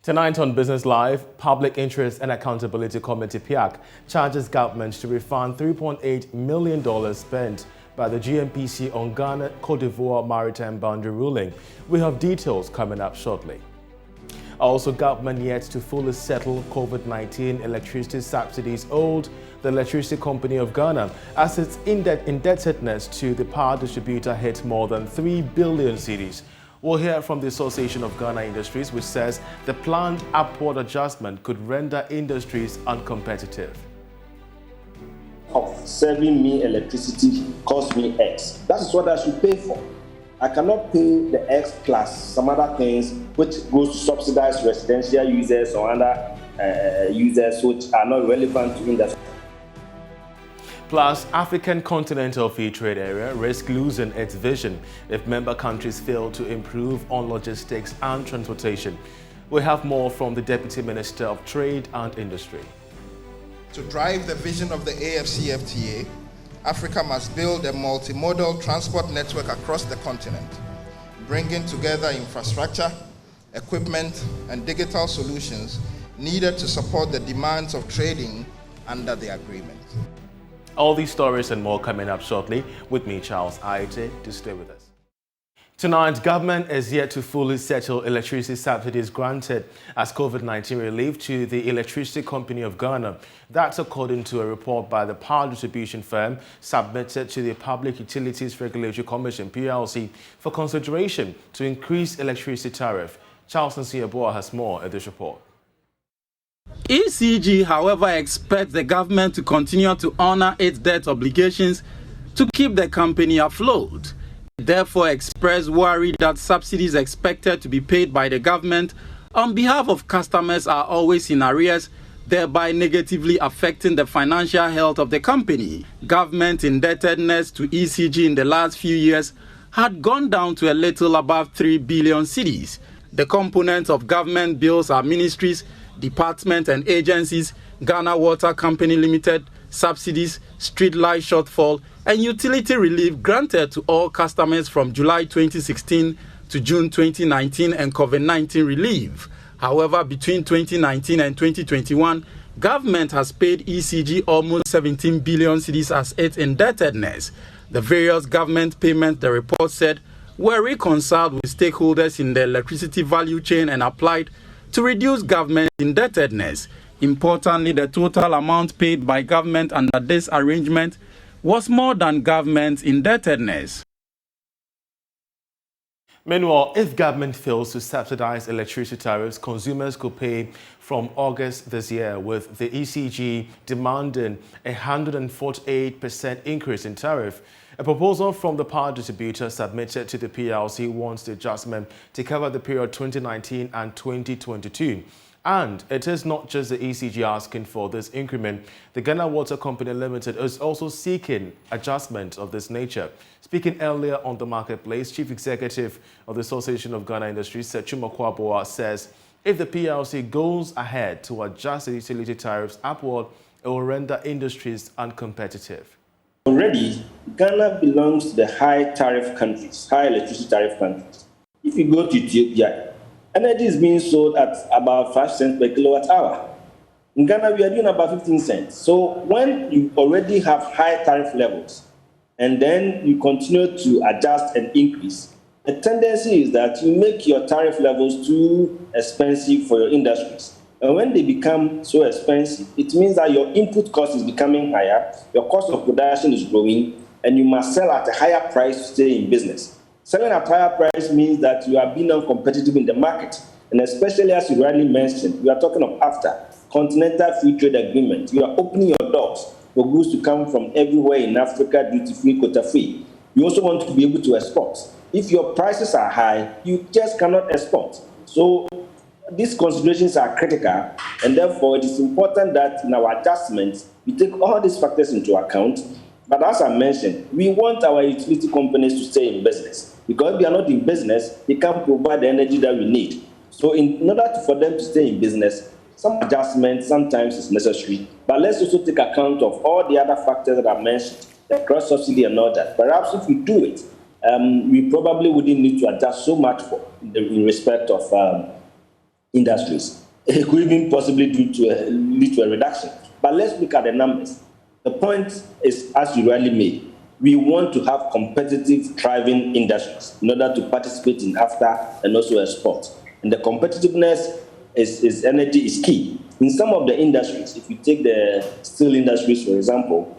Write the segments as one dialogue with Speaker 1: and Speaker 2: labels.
Speaker 1: Tonight on Business Live, Public Interest and Accountability Committee (PIAC) charges government to refund $3.8 million spent by the GMPC on Ghana-Cote d'Ivoire maritime boundary ruling. We have details coming up shortly. Also, government yet to fully settle COVID-19 electricity subsidies owed the Electricity Company of Ghana as its indebtedness to the power distributor hit more than 3 billion cedis. We'll hear from the Association of Ghana Industries, which says the planned upward adjustment could render industries uncompetitive.
Speaker 2: Of serving me electricity cost me X. That is what I should pay for. I cannot pay the X plus some other things which goes to subsidize residential users or other users which are not relevant to industry.
Speaker 1: Plus, African Continental Free Trade Area risks losing its vision if member countries fail to improve on logistics and transportation. We have more from the Deputy Minister of Trade and Industry.
Speaker 3: To drive the vision of the AFCFTA, Africa must build a multimodal transport network across the continent, bringing together infrastructure, equipment, and digital solutions needed to support the demands of trading under the agreement.
Speaker 1: All these stories and more coming up shortly. With me, Charles Ayitey, to stay with us. Tonight, government is yet to fully settle electricity subsidies granted as COVID-19 relief to the Electricity Company of Ghana. That's according to a report by the power distribution firm submitted to the Public Utilities Regulatory Commission, PLC, for consideration to increase electricity tariff. Charles Nsiaboa has more at this report.
Speaker 4: ECG, however, expects the government to continue to honor its debt obligations to keep the company afloat. It therefore expressed worry that subsidies expected to be paid by the government on behalf of customers are always in arrears, thereby negatively affecting the financial health of the company. Government indebtedness to ECG in the last few years had gone down to a little above 3 billion cedis. The components of government bills are ministries, departments and agencies, Ghana Water Company Limited, subsidies, street light shortfall, and utility relief granted to all customers from July 2016 to June 2019 and COVID-19 relief. However, between 2019 and 2021, government has paid ECG almost 17 billion cedis as its indebtedness. The various government payments, the report said, were reconciled with stakeholders in the electricity value chain and applied to reduce government indebtedness. Importantly, the total amount paid by government under this arrangement was more than government's indebtedness.
Speaker 1: Meanwhile, if government fails to subsidize electricity tariffs, consumers could pay from August this year, with the ECG demanding a 148% increase in tariff. A proposal from the power distributor submitted to the PLC wants the adjustment to cover the period 2019 and 2022. And it is not just the ECG asking for this increment. The Ghana Water Company Limited is also seeking adjustment of this nature. Speaking earlier on the marketplace, Chief Executive of the Association of Ghana Industries, Chuma Kwaboa, says if the PLC goes ahead to adjust the utility tariffs upward, it will render industries uncompetitive.
Speaker 2: Already, Ghana belongs to the high tariff countries, high electricity tariff countries. If you go to Ethiopia, energy is being sold at about 5 cents per kilowatt hour. In Ghana, we are doing about 15 cents. So when you already have high tariff levels, and then you continue to adjust and increase, the tendency is that you make your tariff levels too expensive for your industries. And when they become so expensive, it means that your input cost is becoming higher, your cost of production is growing, and you must sell at a higher price to stay in business. Selling at a higher price means that you are being uncompetitive in the market. And especially as you rightly mentioned, we are talking of AFTA, Continental Free Trade Agreement. You are opening your doors for goods to come from everywhere in Africa, duty-free, quota-free. You also want to be able to export. If your prices are high, you just cannot export. So these considerations are critical, and therefore it is important that in our adjustments, we take all these factors into account. But as I mentioned, we want our utility companies to stay in business, because if they are not in business, they can't provide the energy that we need. So in order for them to stay in business, some adjustment sometimes is necessary. But let's also take account of all the other factors that I mentioned, the cross-subsidy and all that. Perhaps if we do it, we probably wouldn't need to adjust so much in respect of industries. It could even possibly lead to a reduction. But let's look at the numbers. The point is, as you rightly made, we want to have competitive, thriving industries in order to participate in AFTA and also export. And the competitiveness is energy is key. In some of the industries, if you take the steel industries, for example,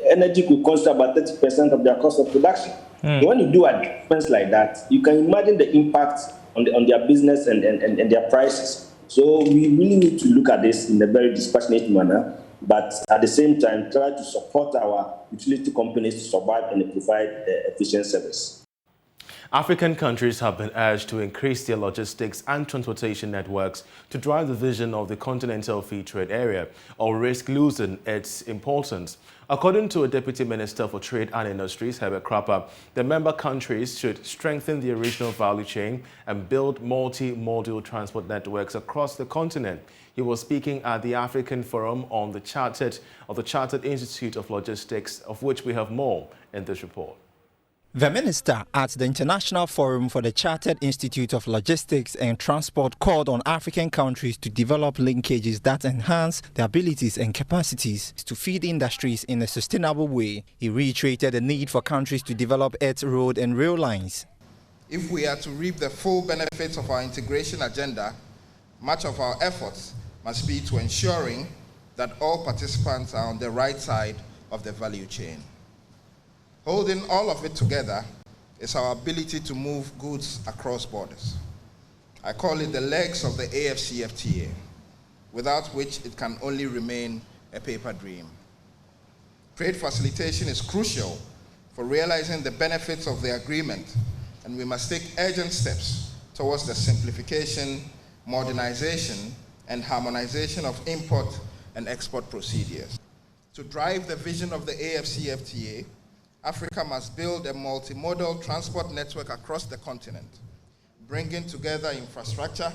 Speaker 2: energy could cost about 30% of their cost of production. So when you do adjustments like that, you can imagine the impact on their business and their prices. So we really need to look at this in a very dispassionate manner, but at the same time, try to support our utility companies to survive and provide efficient service.
Speaker 1: African countries have been urged to increase their logistics and transportation networks to drive the vision of the Continental Free Trade Area, or risk losing its importance. According to a Deputy Minister for Trade and Industries, Herbert Krapper, the member countries should strengthen the regional value chain and build multi-modal transport networks across the continent. He was speaking at the African Forum on the Chartered Institute of Logistics, of which we have more in this report.
Speaker 5: The minister at the International Forum for the Chartered Institute of Logistics and Transport called on African countries to develop linkages that enhance their abilities and capacities to feed industries in a sustainable way. He reiterated the need for countries to develop its road and rail lines.
Speaker 3: If we are to reap the full benefits of our integration agenda, much of our efforts must be to ensuring that all participants are on the right side of the value chain. Holding all of it together is our ability to move goods across borders. I call it the legs of the AFCFTA, without which it can only remain a paper dream. Trade facilitation is crucial for realizing the benefits of the agreement, and we must take urgent steps towards the simplification, modernization, and harmonization of import and export procedures. To drive the vision of the AFCFTA, Africa must build a multimodal transport network across the continent, bringing together infrastructure,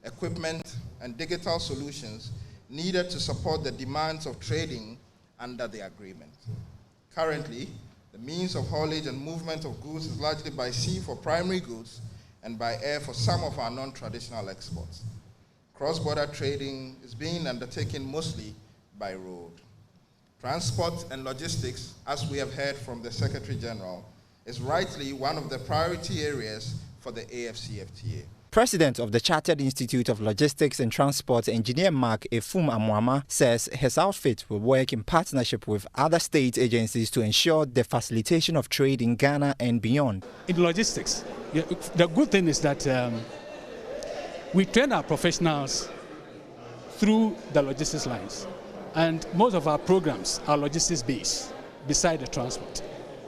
Speaker 3: equipment, and digital solutions needed to support the demands of trading under the agreement. Currently, the means of haulage and movement of goods is largely by sea for primary goods and by air for some of our non-traditional exports. Cross-border trading is being undertaken mostly by road. Transport and logistics, as we have heard from the Secretary General, is rightly one of the priority areas for the AFCFTA.
Speaker 5: President of the Chartered Institute of Logistics and Transport, Engineer Mark Efum Amwama, says his outfit will work in partnership with other state agencies to ensure the facilitation of trade in Ghana and beyond.
Speaker 6: In logistics, the good thing is that we train our professionals through the logistics lines. And most of our programs are logistics based, beside the transport.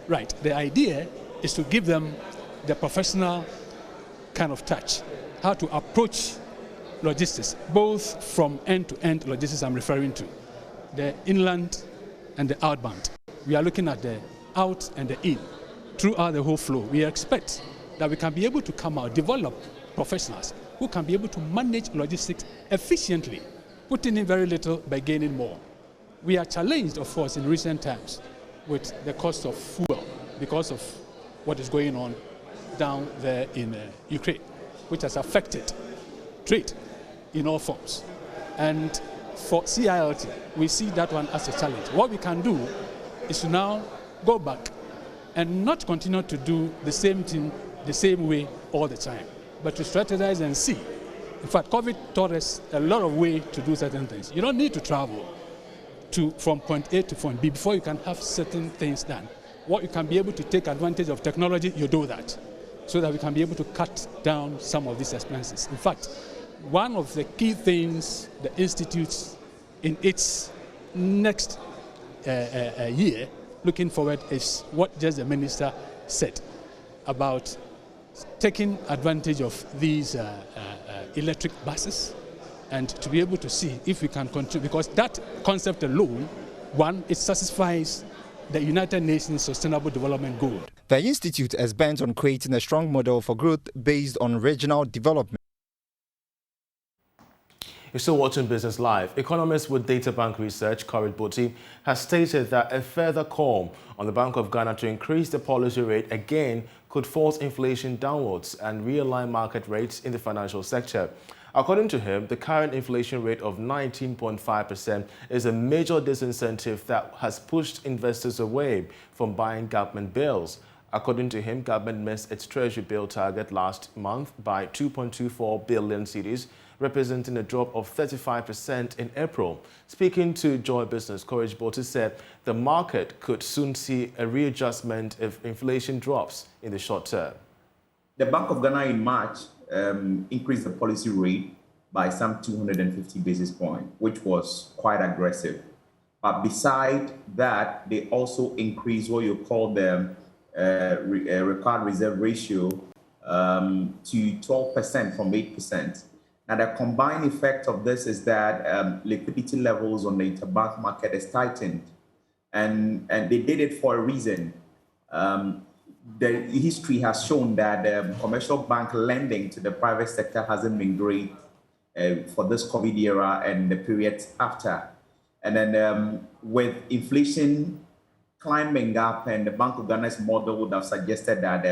Speaker 6: Right, the idea is to give them the professional kind of touch, how to approach logistics, both from end-to-end logistics I'm referring to, the inland and the outbound. We are looking at the out and the in, throughout the whole flow. We expect that we can be able to come out, develop professionals who can be able to manage logistics efficiently, putting in very little by gaining more. We are challenged, of course, in recent times with the cost of fuel because of what is going on down there in Ukraine, which has affected trade in all forms. And for CILT, we see that one as a challenge. What we can do is to now go back and not continue to do the same thing the same way all the time, but to strategize and see. In fact, COVID taught us a lot of ways to do certain things. You don't need to travel from point A to point B before you can have certain things done. What you can be able to take advantage of technology, you do that, so that we can be able to cut down some of these expenses. In fact, one of the key things the Institute in its next year, looking forward, is what just the Minister said about taking advantage of these electric buses and to be able to see if we can contribute, because that concept alone, one, it satisfies the United Nations Sustainable Development Goal.
Speaker 5: The Institute is bent on creating a strong model for growth based on regional development.
Speaker 1: You're still watching Business Live. Economist with Data Bank Research, Corey Boti, has stated that a further call on the Bank of Ghana to increase the policy rate again could force inflation downwards and realign market rates in the financial sector. According to him, the current inflation rate of 19.5% is a major disincentive that has pushed investors away from buying government bills. According to him, government missed its treasury bill target last month by 2.24 billion cedis, representing a drop of 35% in April. Speaking to Joy Business, Corey Boti said the market could soon see a readjustment if inflation drops in the short term.
Speaker 7: The Bank of Ghana in March increased the policy rate by some 250 basis points, which was quite aggressive. But beside that, they also increased what you call the required reserve ratio to 12% from 8%. Now, the combined effect of this is that liquidity levels on the interbank market is tightened, and they did it for a reason. The history has shown that commercial bank lending to the private sector hasn't been great for this COVID era and the periods after. And then with inflation climbing up, and the Bank of Ghana's model would have suggested that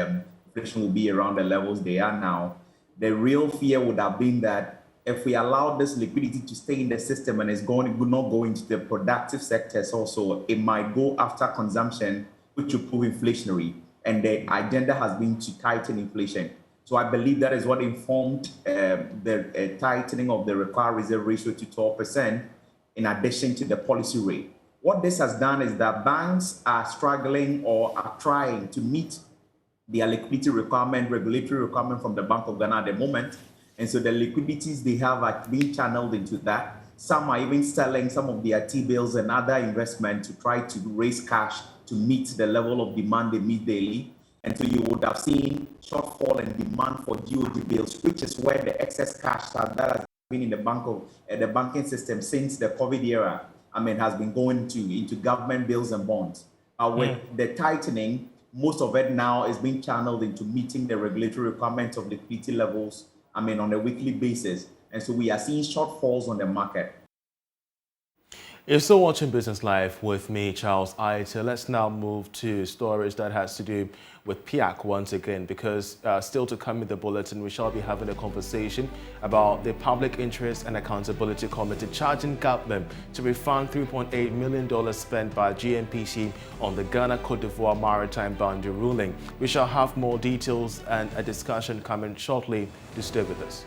Speaker 7: inflation will be around the levels they are now. The real fear would have been that if we allow this liquidity to stay in the system and it's not go into the productive sectors also, it might go after consumption, which will prove inflationary. And the agenda has been to tighten inflation. So I believe that is what informed the tightening of the required reserve ratio to 12% in addition to the policy rate. What this has done is that banks are struggling or are trying to meet their liquidity requirement, regulatory requirement from the Bank of Ghana at the moment. And so the liquidities they have are being channeled into that. Some are even selling some of their T-bills and other investment to try to raise cash to meet the level of demand they meet daily. And so you would have seen shortfall in demand for GOD bills, which is where the excess cash that has been in the the banking system since the COVID era, has been going into government bills and bonds. With the tightening, most of it now is being channeled into meeting the regulatory requirements of liquidity levels, on a weekly basis. And so we are seeing shortfalls on the market.
Speaker 1: You're still watching Business Live with me, Charles Ayitey. Let's now move to stories that has to do with PIAC once again, because still to come in the bulletin, we shall be having a conversation about the Public Interest and Accountability Committee charging government to refund $3.8 million spent by GNPC on the Ghana-Cote d'Ivoire maritime boundary ruling. We shall have more details and a discussion coming shortly. To stay with us.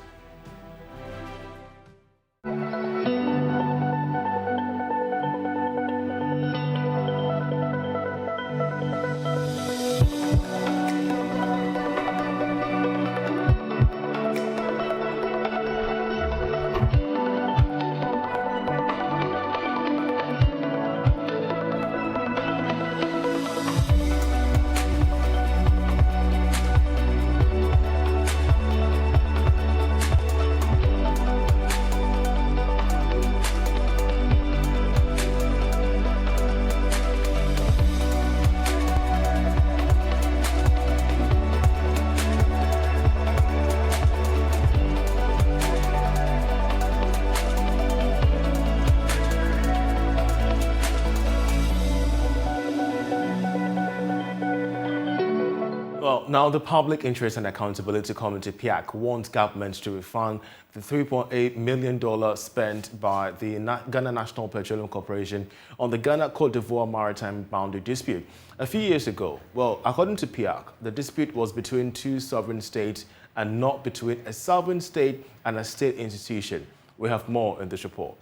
Speaker 1: Now, the Public Interest and Accountability Committee, PIAC, wants government to refund the $3.8 million spent by the Ghana National Petroleum Corporation on the Ghana-Cote d'Ivoire maritime boundary dispute. A few years ago, according to PIAC, the dispute was between two sovereign states and not between a sovereign state and a state institution. We have more in this report.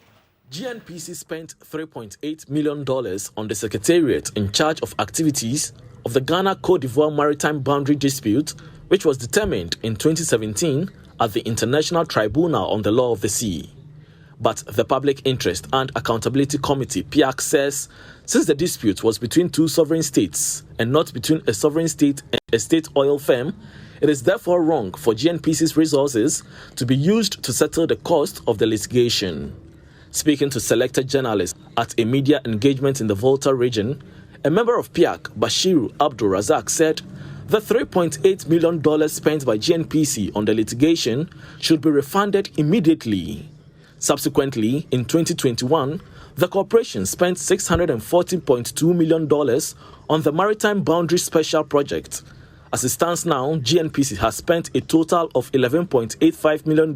Speaker 8: GNPC spent $3.8 million on the Secretariat in charge of activities of the Ghana-Cote d'Ivoire maritime boundary dispute, which was determined in 2017 at the International Tribunal on the Law of the Sea. But the Public Interest and Accountability Committee, PIAC, says since the dispute was between two sovereign states and not between a sovereign state and a state oil firm, it is therefore wrong for GNPC's resources to be used to settle the cost of the litigation. Speaking to selected journalists at a media engagement in the Volta region, a member of PIAC, Bashiru Abdul Razak, said the $3.8 million spent by GNPC on the litigation should be refunded immediately. Subsequently, in 2021, the corporation spent $640.2 million on the Maritime Boundary Special Project. As it stands now, GNPC has spent a total of $11.85 million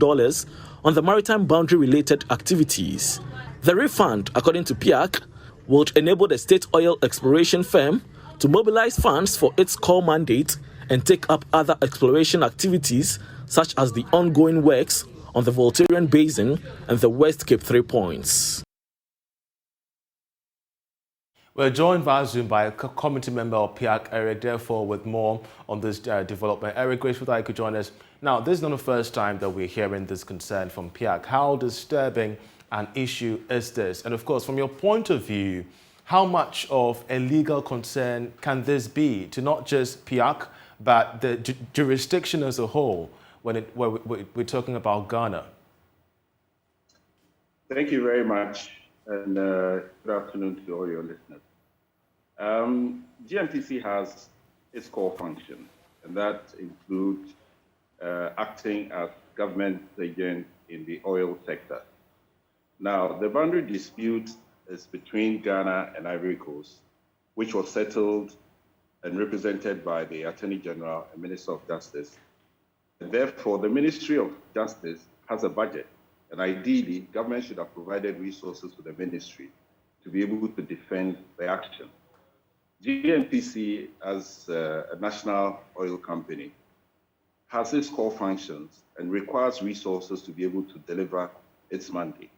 Speaker 8: on the maritime boundary-related activities. The refund, according to PIAC, would enable the state oil exploration firm to mobilize funds for its core mandate and take up other exploration activities such as the ongoing works on the Voltarian Basin and the West Cape 3 Points.
Speaker 1: We're joined via Zoom by a committee member of PIAC, Eric, therefore, with more on this development. Eric, grateful that you could join us. Now, this is not the first time that we're hearing this concern from PIAC. How disturbing an issue is this? And of course, from your point of view, how much of a legal concern can this be to not just PIAC, but the jurisdiction as a whole when we're talking about Ghana?
Speaker 9: Thank you very much, and good afternoon to all your listeners. GNPC has its core function, and that includes acting as government agent in the oil sector. Now, the boundary dispute is between Ghana and Ivory Coast, which was settled and represented by the Attorney General and Minister of Justice. And therefore, the Ministry of Justice has a budget, and ideally, government should have provided resources to the ministry to be able to defend the action. GNPC, as a national oil company, has its core functions and requires resources to be able to deliver its mandate.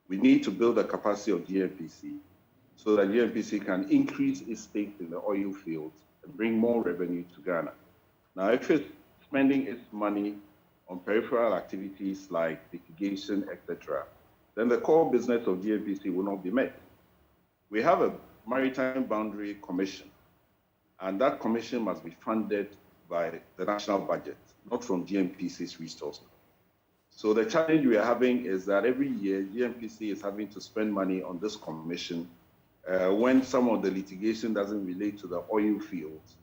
Speaker 9: We need to build the capacity of GNPC so that GNPC can increase its stake in the oil fields and bring more revenue to Ghana. Now, if it's spending its money on peripheral activities like litigation, etc., then the core business of GNPC will not be met. We have a Maritime Boundary Commission, and that commission must be funded by the national budget, not from GNPC's resources. So the challenge we are having is that every year GNPC is having to spend money on this commission when some of the litigation doesn't relate to the oil fields,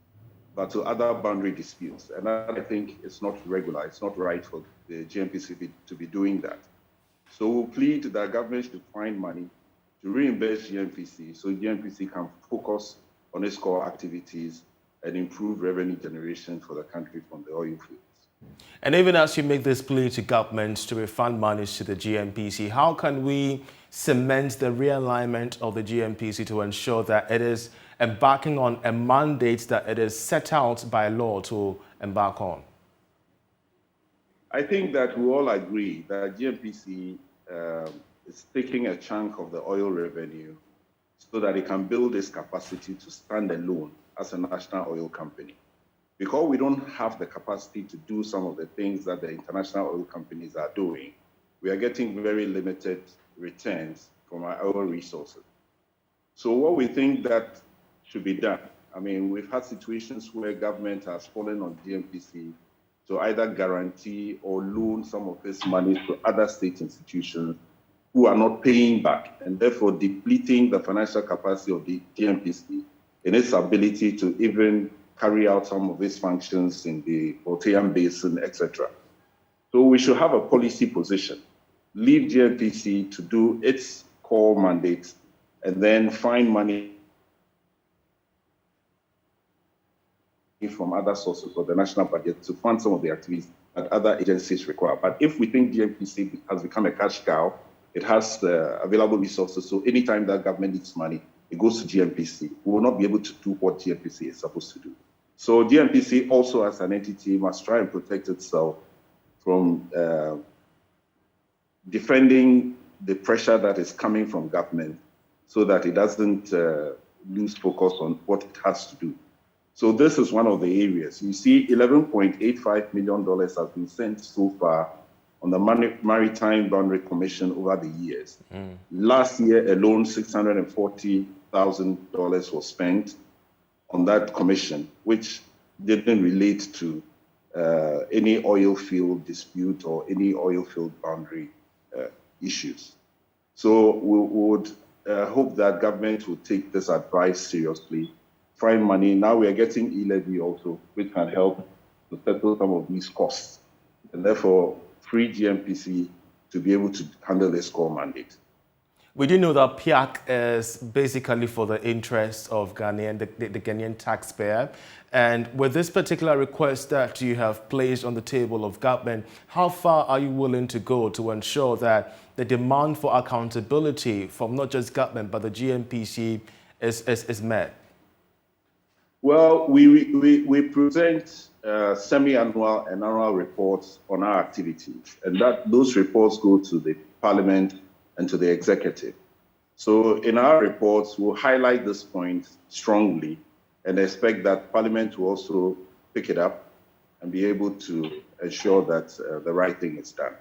Speaker 9: but to other boundary disputes. And I think it's not regular, it's not right for the GNPC to be doing that. So we'll plead that government should find money to reimburse GNPC so GNPC can focus on its core activities and improve revenue generation for the country from the oil fields.
Speaker 1: And even as you make this plea to governments to refund monies to the GNPC, how can we cement the realignment of the GNPC to ensure that it is embarking on a mandate that it is set out by law to embark on?
Speaker 9: I think that we all agree that GNPC is taking a chunk of the oil revenue so that it can build its capacity to stand alone as a national oil company. Because we don't have the capacity to do some of the things that the international oil companies are doing, we are getting very limited returns from our oil resources. So what we think that should be done, I mean, we've had situations where government has fallen on GNPC to either guarantee or loan some of its money to other state institutions who are not paying back, and therefore depleting the financial capacity of the GNPC in its ability to even carry out some of its functions in the Voltarian Basin, etc. So we should have a policy position, leave GNPC to do its core mandates, and then find money from other sources of the national budget to fund some of the activities that other agencies require. But if we think GNPC has become a cash cow, it has available resources, so anytime that government needs money, it goes to GNPC. We will not be able to do what GNPC is supposed to do. So GNPC also as an entity must try and protect itself from defending the pressure that is coming from government so that it doesn't lose focus on what it has to do. So this is one of the areas. You see $11.85 million has been sent so far on the Maritime Boundary Commission over the years. Last year alone, $640,000 was spent on that commission, which didn't relate to any oil field dispute or any oil field boundary issues. So we would hope that government will take this advice seriously, find money. Now we are getting e-levy also, which can help to settle some of these costs, and therefore free GNPC to be able to handle this core mandate.
Speaker 1: We do know that PIAC is basically for the interest of Ghanaian, the Ghanaian taxpayer. And with this particular request that you have placed on the table of government, how far are you willing to go to ensure that the demand for accountability from not just government but the GNPC is met?
Speaker 9: Well, we present semi-annual and annual reports on our activities, and those reports go to the Parliament and to the executive. So in our reports, we'll highlight this point strongly and expect that Parliament will also pick it up and be able to ensure that the right thing is done.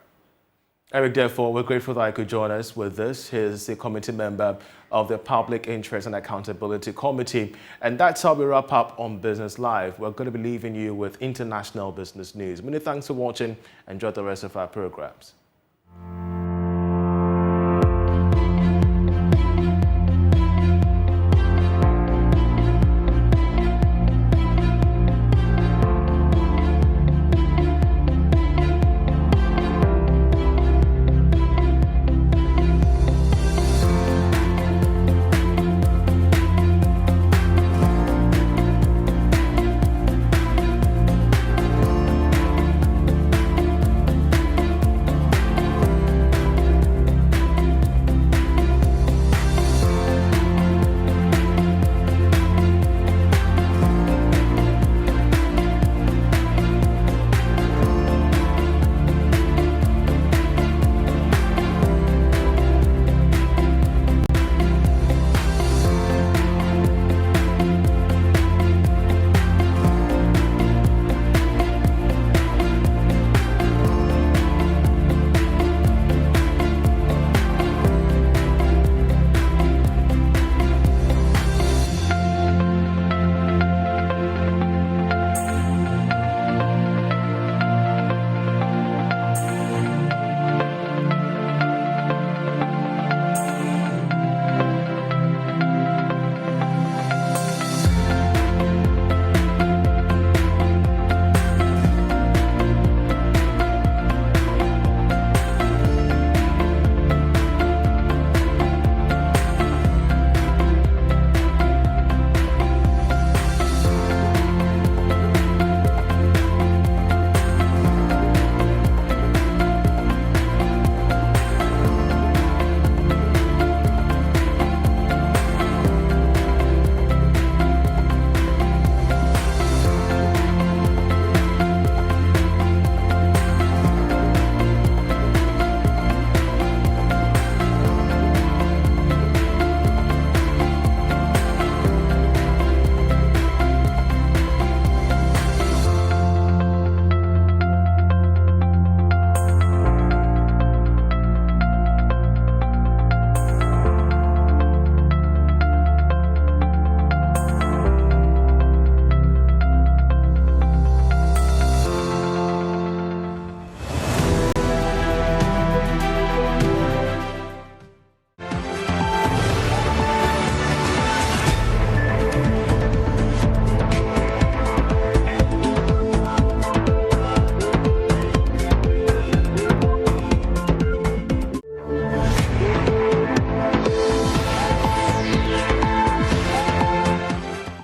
Speaker 1: Eric, therefore, we're grateful that you could join us with this. He's a committee member of the Public Interest and Accountability Committee. And that's how we wrap up on Business Live. We're going to be leaving you with international business news. Many thanks for watching. Enjoy the rest of our programs.